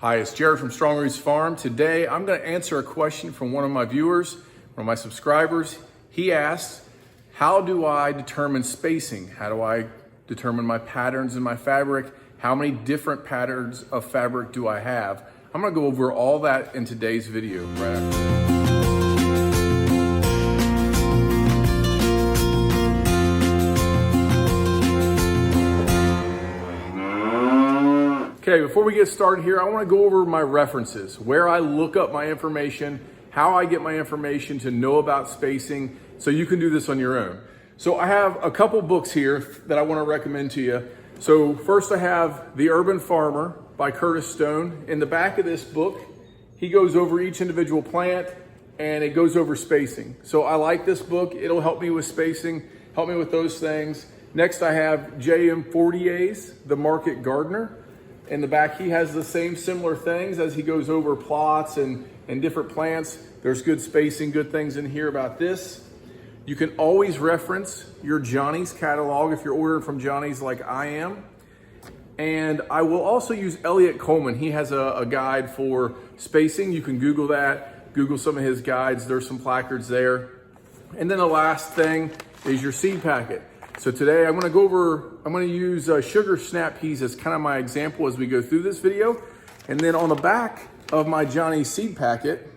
Hi, it's Jared from Strong Roots Farm. Today, I'm going to answer a question from one of my viewers, one of my subscribers. He asked, how do I determine spacing? How do I determine my patterns in my fabric? How many different patterns of fabric do I have? I'm going to go over all that in today's video right after this. Okay, before we get started here, I want to go over my references, where I look up my information, how I get my information to know about spacing, so you can do this on your own. So I have a couple books here that I want to recommend to you. So first I have The Urban Farmer by Curtis Stone. In the back of this book, he goes over each individual plant and it goes over spacing. So I like this book. It'll help me with spacing, help me with those things. Next I have J.M. Fortier's The Market Gardener. In the back, he has the same similar things as he goes over plots and different plants. There's good spacing, good things in here about this. You can always reference your Johnny's catalog if you're ordering from Johnny's like I am. And I will also use Elliott Coleman. He has a guide for spacing. You can Google that, Google some of his guides. There's some placards there. And then the last thing is your seed packet. So today I'm going to use sugar snap peas as kind of my example as we go through this video. And then on the back of my Johnny's seed packet,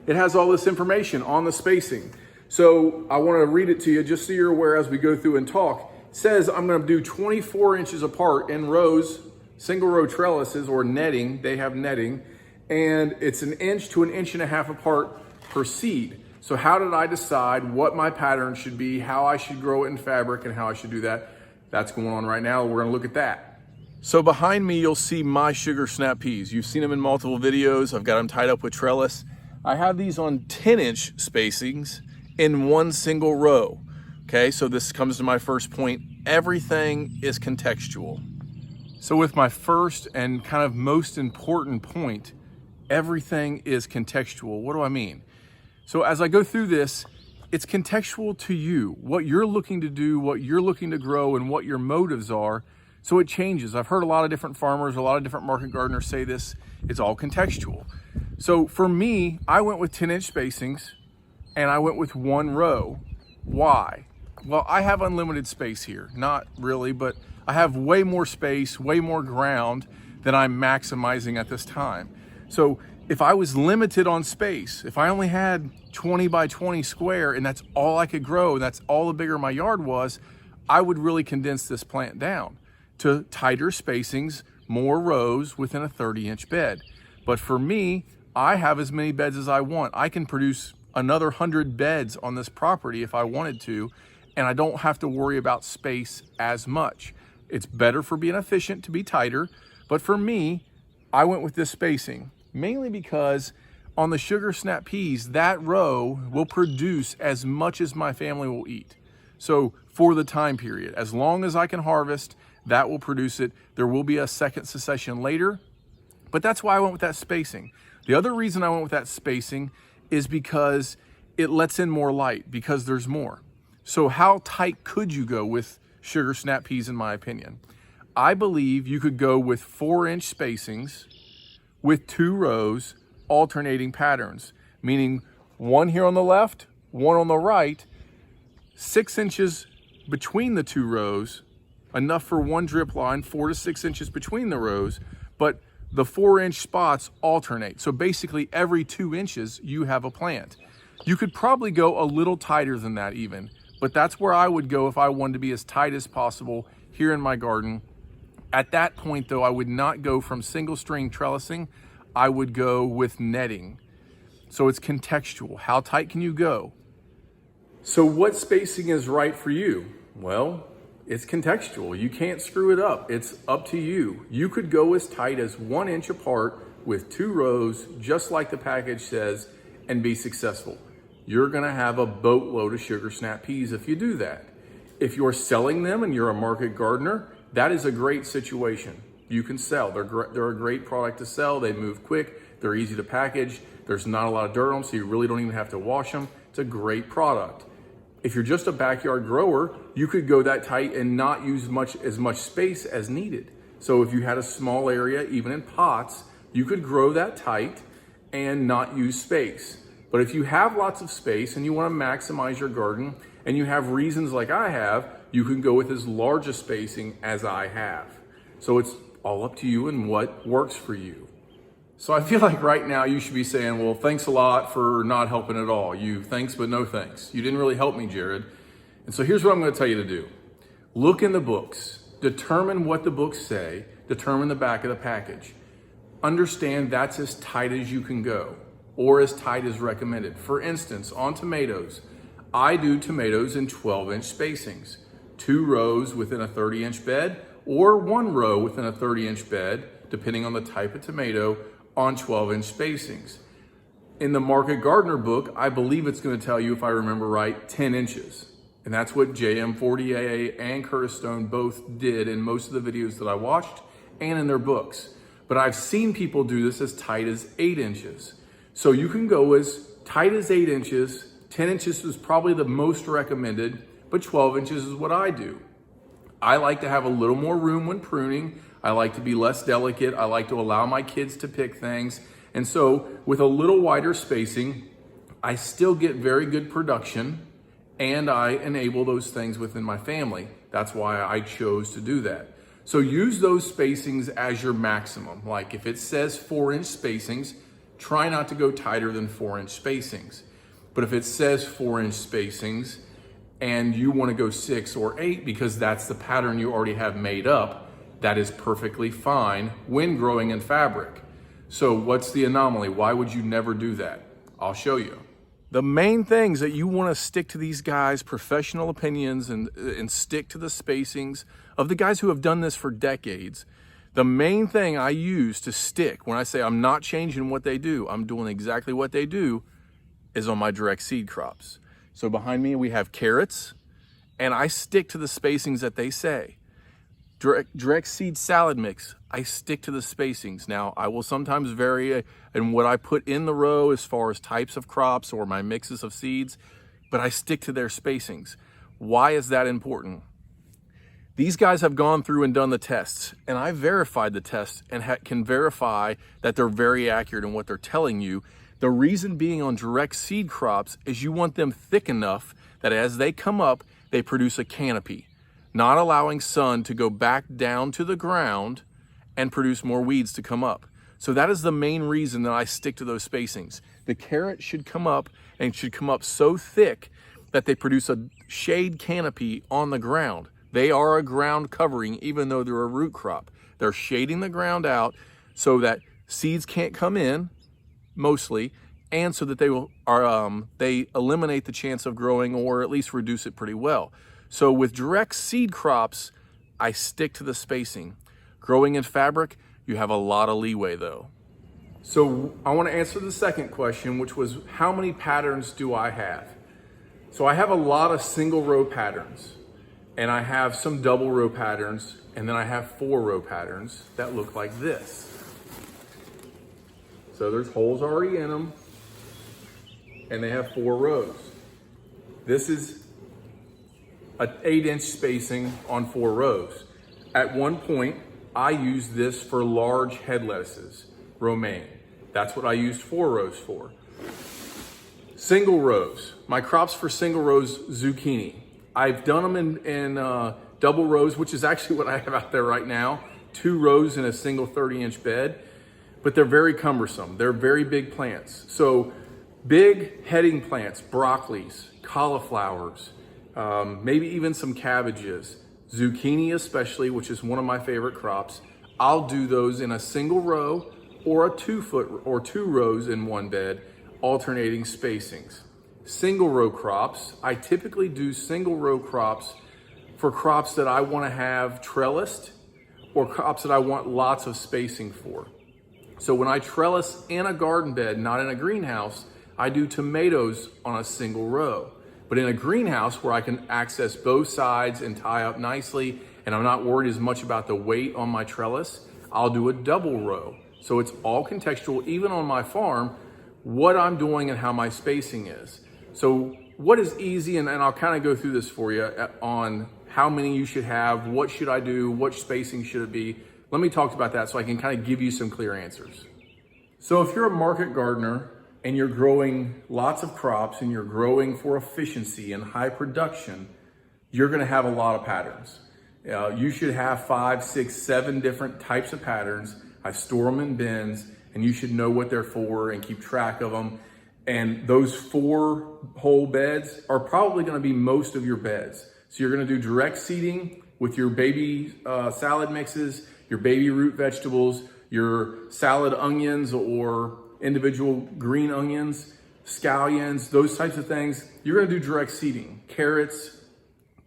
it has all this information on the spacing. So I want to read it to you just so you're aware as we go through and talk. It says I'm going to do 24 inches apart in rows, single row trellises or netting. They have netting. And it's 1 inch to 1.5 inches apart per seed. So how did I decide what my pattern should be, how I should grow it in fabric, and how I should do that? That's going on right now. We're gonna look at that. So behind me, you'll see my sugar snap peas. You've seen them in multiple videos. I've got them tied up with trellis. I have these on 10-inch spacings in one single row. Okay, so this comes to my first point. Everything is contextual. So with my first and kind of most important point, everything is contextual. What do I mean? So as I go through this, it's contextual to you, what you're looking to do, what you're looking to grow, and what your motives are. So it changes. I've heard a lot of different farmers, a lot of different market gardeners say this. It's all contextual. So for me, I went with 10-inch spacings and I went with one row. Why? Well, I have unlimited space here. Not really, but I have way more space, way more ground than I'm maximizing at this time. So if I was limited on space, if I only had 20 by 20 square and that's all I could grow, and that's all the bigger my yard was, I would really condense this plant down to tighter spacings, more rows within a 30-inch bed. But for me, I have as many beds as I want. I can produce another 100 beds on this property if I wanted to, and I don't have to worry about space as much. It's better for being efficient to be tighter, but for me, I went with this spacing. Mainly because on the sugar snap peas, that row will produce as much as my family will eat. So for the time period, as long as I can harvest, that will produce it. There will be a second succession later, but that's why I went with that spacing. The other reason I went with that spacing is because it lets in more light, because there's more. So how tight could you go with sugar snap peas in my opinion? I believe you could go with 4-inch spacings with 2 rows, alternating patterns, meaning one here on the left, one on the right, 6 inches between the 2 rows, enough for one drip line, 4 to 6 inches between the rows, but the 4-inch spots alternate. So basically every 2 inches you have a plant. You could probably go a little tighter than that even, but that's where I would go if I wanted to be as tight as possible here in my garden. At that point though, I would not go from single string trellising, I would go with netting. So it's contextual. How tight can you go? So what spacing is right for you? Well, it's contextual. You can't screw it up. It's up to you. You could go as tight as 1 inch apart with 2 rows, just like the package says, and be successful. You're gonna have a boatload of sugar snap peas if you do that. If you're selling them and you're a market gardener, that is a great situation. You can sell. They're a great product to sell. They move quick. They're easy to package. There's not a lot of dirt on them, so you really don't even have to wash them. It's a great product. If you're just a backyard grower, you could go that tight and not use as much space as needed. So if you had a small area, even in pots, you could grow that tight and not use space. But if you have lots of space and you want to maximize your garden and you have reasons like I have, you can go with as large a spacing as I have. So it's all up to you and what works for you. So I feel like right now you should be saying, well, thanks a lot for not helping at all. Thanks, but no thanks. You didn't really help me, Jared. And so here's what I'm going to tell you to do. Look in the books, determine what the books say, determine the back of the package. Understand that's as tight as you can go or as tight as recommended. For instance, on tomatoes, I do tomatoes in 12-inch spacings, 2 rows within a 30-inch bed or 1 row within a 30-inch bed, depending on the type of tomato, on 12-inch spacings. In the Market Gardener book, I believe it's going to tell you, if I remember right, 10 inches. And that's what J.M. Fortier and Curtis Stone both did in most of the videos that I watched and in their books. But I've seen people do this as tight as 8 inches. So you can go as tight as 8 inches. 10 inches is probably the most recommended, but 12 inches is what I do. I like to have a little more room when pruning. I like to be less delicate. I like to allow my kids to pick things. And so with a little wider spacing, I still get very good production and I enable those things within my family. That's why I chose to do that. So use those spacings as your maximum. Like if it says 4-inch spacings, try not to go tighter than 4-inch spacings. But if it says 4-inch spacings and you want to go 6 or 8 because that's the pattern you already have made up, that is perfectly fine when growing in fabric. So what's the anomaly? Why would you never do that? I'll show you. The main things that you want to stick to these guys' professional opinions and stick to the spacings of the guys who have done this for decades. The main thing I use to stick when I say I'm not changing what they do, I'm doing exactly what they do, is on my direct seed crops. So behind me we have carrots, and I stick to the spacings that they say. Direct seed salad mix, I stick to the spacings. Now, I will sometimes vary in what I put in the row as far as types of crops or my mixes of seeds, but I stick to their spacings. Why is that important? These guys have gone through and done the tests, and I verified the tests and can verify that they're very accurate in what they're telling you. The reason being on direct seed crops is you want them thick enough that as they come up, they produce a canopy, not allowing sun to go back down to the ground and produce more weeds to come up. So that is the main reason that I stick to those spacings. The carrot should come up and should come up so thick that they produce a shade canopy on the ground. They are a ground covering even though they're a root crop. They're shading the ground out so that seeds can't come in, mostly, and so that they eliminate the chance of growing or at least reduce it pretty well. So with direct seed crops, I stick to the spacing. Growing in fabric, you have a lot of leeway though. So I want to answer the second question, which was how many patterns do I have? So I have a lot of single row patterns, and I have some double row patterns, and then I have 4 row patterns that look like this. So there's holes already in them, and they have 4 rows. This is an 8-inch spacing on 4 rows. At one point, I used this for large head lettuces, romaine. That's what I used 4 rows for. Single rows. My crops for single rows, zucchini. I've done them in double rows, which is actually what I have out there right now. 2 rows in a single 30-inch bed, but they're very cumbersome. They're very big plants. So big heading plants, broccolis, cauliflowers, maybe even some cabbages, zucchini especially, which is one of my favorite crops. I'll do those in a single row or a 2-foot or 2 rows in one bed, alternating spacings. Single row crops, I typically do single row crops for crops that I want to have trellised or crops that I want lots of spacing for. So when I trellis in a garden bed, not in a greenhouse, I do tomatoes on a single row. But in a greenhouse where I can access both sides and tie up nicely, and I'm not worried as much about the weight on my trellis, I'll do a double row. So it's all contextual, even on my farm, what I'm doing and how my spacing is. So what is easy, and I'll kind of go through this for you on how many you should have, what should I do, what spacing should it be. Let me talk about that so I can kind of give you some clear answers. So if you're a market gardener and you're growing lots of crops and you're growing for efficiency and high production, you're gonna have a lot of patterns. You should have 5, 6, 7 different types of patterns. I store them in bins and you should know what they're for and keep track of them. And those 4 whole beds are probably gonna be most of your beds. So you're gonna do direct seeding with your baby salad mixes, your baby root vegetables, your salad onions or individual green onions, scallions, those types of things. You're gonna do direct seeding, carrots.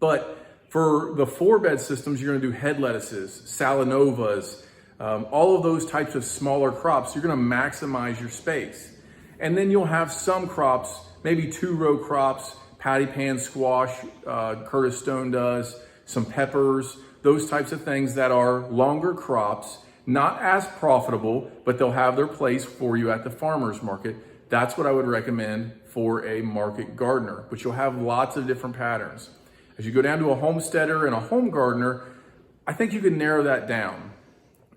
But for the 4-bed systems, you're gonna do head lettuces, salanovas, all of those types of smaller crops. You're gonna maximize your space. And then you'll have some crops, maybe 2-row crops, patty pan squash, Curtis Stone does, some peppers, those types of things that are longer crops, not as profitable, but they'll have their place for you at the farmer's market. That's what I would recommend for a market gardener, but you'll have lots of different patterns. As you go down to a homesteader and a home gardener, I think you can narrow that down.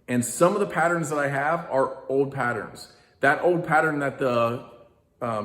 And some of the patterns that I have are old patterns. That old pattern that the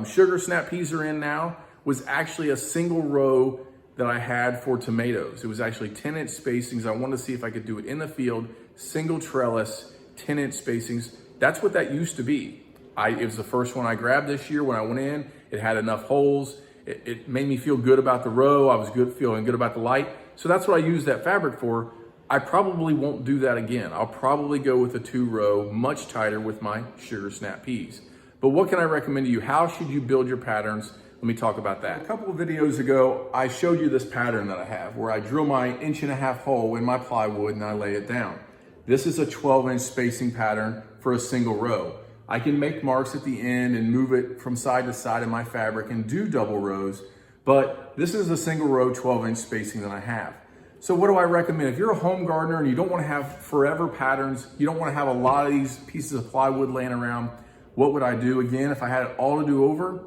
sugar snap peas are in now was actually a single row that I had for tomatoes. It was actually 10-inch spacings. I wanted to see if I could do it in the field, single trellis, 10-inch spacings. That's what that used to be. It was the first one I grabbed this year when I went in. It had enough holes. It made me feel good about the row. I was feeling good about the light. So that's what I used that fabric for. I probably won't do that again. I'll probably go with a 2-row, much tighter with my sugar snap peas. But what can I recommend to you? How should you build your patterns? Let me talk about that. A couple of videos ago, I showed you this pattern that I have where I drill my 1.5-inch hole in my plywood and I lay it down. This is a 12-inch spacing pattern for a single row. I can make marks at the end and move it from side to side in my fabric and do double rows, but this is a single row 12-inch spacing that I have. So what do I recommend? If you're a home gardener and you don't want to have forever patterns, you don't want to have a lot of these pieces of plywood laying around, what would I do? Again, if I had it all to do over,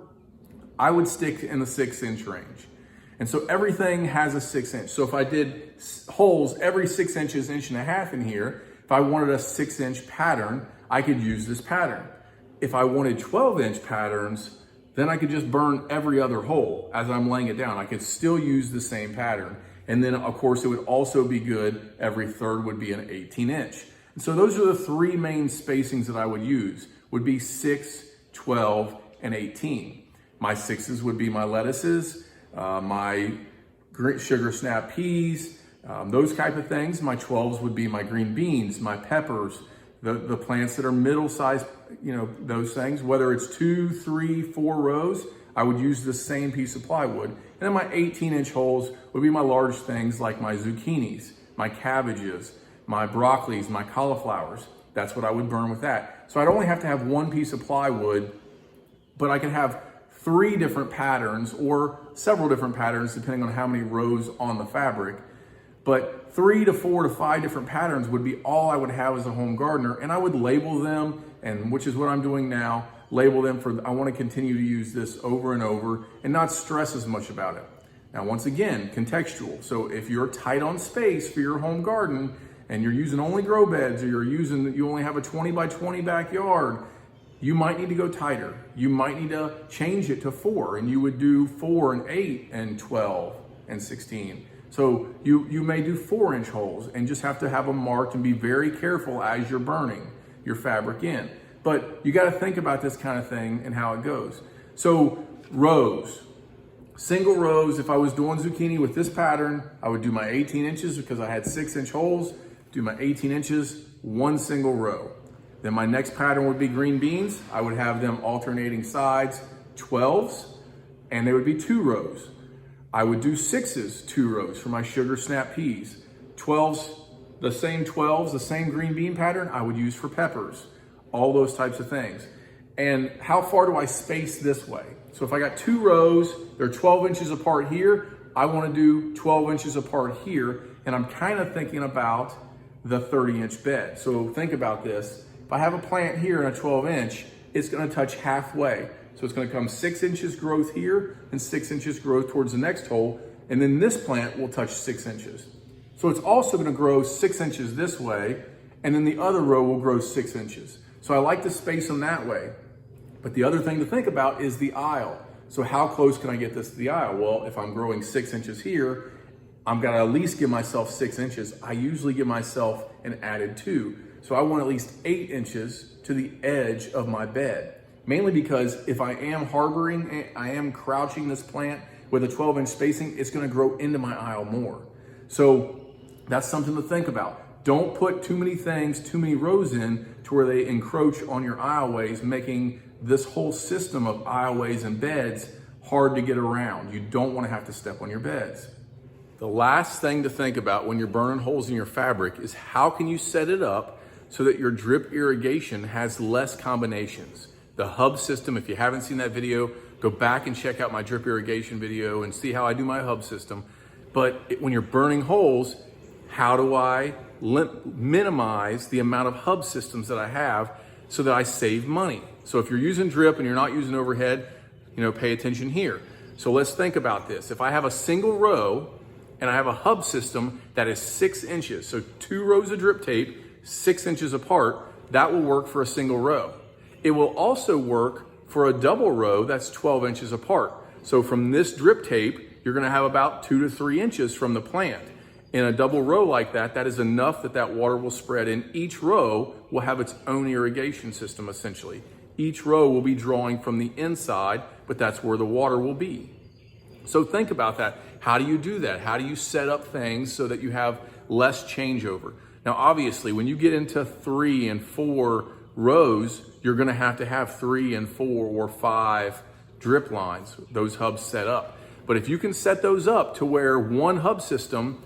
I would stick in the 6-inch range. And so everything has a 6-inch. So if I did holes every 6 inches, 1.5 inches in here, if I wanted a 6-inch pattern, I could use this pattern. If I wanted 12-inch patterns, then I could just burn every other hole as I'm laying it down. I could still use the same pattern. And then of course it would also be good, every third would be an 18-inch. And so those are the 3 main spacings that I would use, would be 6, 12, and 18. My 6s would be my lettuces, my sugar snap peas, those type of things. My 12s would be my green beans, my peppers, the plants that are middle-sized, those things. Whether it's 2, 3, 4 rows, I would use the same piece of plywood. And then my 18-inch holes would be my large things like my zucchinis, my cabbages, my broccolis, my cauliflowers. That's what I would burn with that. So I'd only have to have 1 piece of plywood, but I could have 3 different patterns or several different patterns depending on how many rows on the fabric. But 3 to 4 to 5 different patterns would be all I would have as a home gardener, and I would label them, and which is what I'm doing now, label them for, I want to continue to use this over and over and not stress as much about it. Now, once again, contextual. So if you're tight on space for your home garden and you're using only grow beds, or you only have a 20 by 20 backyard, you might need to go tighter. You might need to change it to 4, and you would do 4 and 8 and 12 and 16. So you may do 4-inch holes and just have to have them marked and be very careful as you're burning your fabric in. But you got to think about this kind of thing and how it goes. So rows, single rows. If I was doing zucchini with this pattern, I would do my 18 inches because I had 6-inch holes, do my 18 inches, 1 single row. Then my next pattern would be green beans. I would have them alternating sides, 12s, and they would be 2 rows. I would do 6s, 2 rows for my sugar snap peas. 12s, the same 12s, the same green bean pattern I would use for peppers, all those types of things. And how far do I space this way? So if I got 2 rows, they're 12 inches apart here, I want to do 12 inches apart here, and I'm kind of thinking about the 30-inch bed. So think about this. If I have a plant here in a 12-inch, it's going to touch halfway. So it's going to come 6 inches growth here and 6 inches growth towards the next hole. And then this plant will touch 6 inches. So it's also going to grow 6 inches this way and then the other row will grow 6 inches. So I like to space them that way. But the other thing to think about is the aisle. So how close can I get this to the aisle? Well, if I'm growing 6 inches here, I'm gonna at least give myself 6 inches. I usually give myself an added 2. So I want at least 8 inches to the edge of my bed. Mainly because if I am I am crouching this plant with a 12-inch spacing, it's gonna grow into my aisle more. So that's something to think about. Don't put too many things, too many rows in to where they encroach on your aisleways, making this whole system of aisleways and beds hard to get around. You don't want to have to step on your beds. The last thing to think about when you're burning holes in your fabric is how can you set it up so that your drip irrigation has less combinations. The hub system, if you haven't seen that video, go back and check out my drip irrigation video and see how I do my hub system. But when you're burning holes, how do I minimize the amount of hub systems that I have so that I save money? So if you're using drip and you're not using overhead, pay attention here. So let's think about this. If I have a single row and I have a hub system that is 6 inches, so 2 rows of drip tape, 6 inches apart, that will work for a single row. It will also work for a double row that's 12 inches apart. So from this drip tape, you're gonna have about 2 to 3 inches from the plant. In a double row like that, that is enough that water will spread, and each row will have its own irrigation system essentially. Each row will be drawing from the inside, but that's where the water will be. So think about that. How do you do that? How do you set up things so that you have less changeover? Now, obviously, when you get into 3 and 4 rows, you're gonna have to have 3 and 4 or 5 drip lines, those hubs set up. But if you can set those up to where one hub system,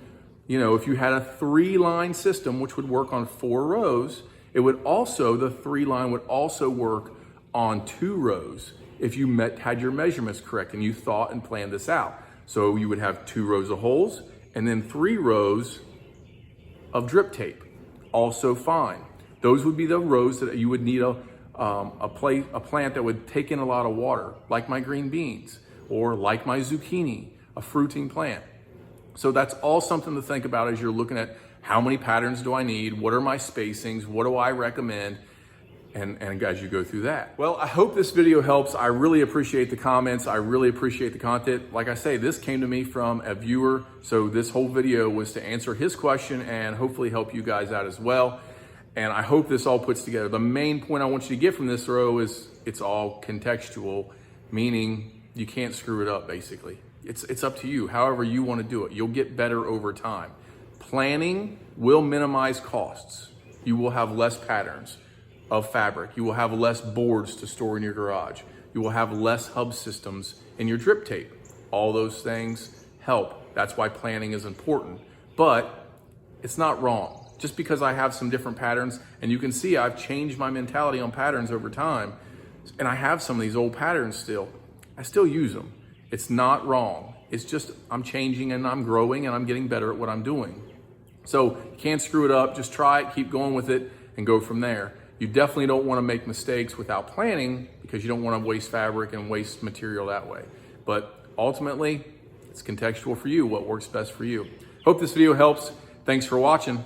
if you had a 3-line system, which would work on 4 rows, the 3-line would also work on 2 rows if you had your measurements correct and you thought and planned this out. So you would have 2 rows of holes and then 3 rows of drip tape, also fine. Those would be the rows that you would need a plant that would take in a lot of water, like my green beans or like my zucchini, a fruiting plant. So that's all something to think about as you're looking at how many patterns do I need, what are my spacings, what do I recommend, and as you go through that. Well, I hope this video helps. I really appreciate the comments. I really appreciate the content. Like I say, this came to me from a viewer, so this whole video was to answer his question and hopefully help you guys out as well. And I hope this all puts together. The main point I want you to get from this row is it's all contextual, meaning you can't screw it up basically. It's up to you, however you want to do it. You'll get better over time. Planning will minimize costs. You will have less patterns of fabric. You will have less boards to store in your garage. You will have less hub systems in your drip tape. All those things help. That's why planning is important. But it's not wrong. Just because I have some different patterns, and you can see I've changed my mentality on patterns over time, and I have some of these old patterns still. I still use them. It's not wrong. It's just I'm changing and I'm growing and I'm getting better at what I'm doing. So you can't screw it up. Just try it, keep going with it, and go from there. You definitely don't want to make mistakes without planning because you don't want to waste fabric and waste material that way. But ultimately, it's contextual for you, what works best for you. Hope this video helps. Thanks for watching.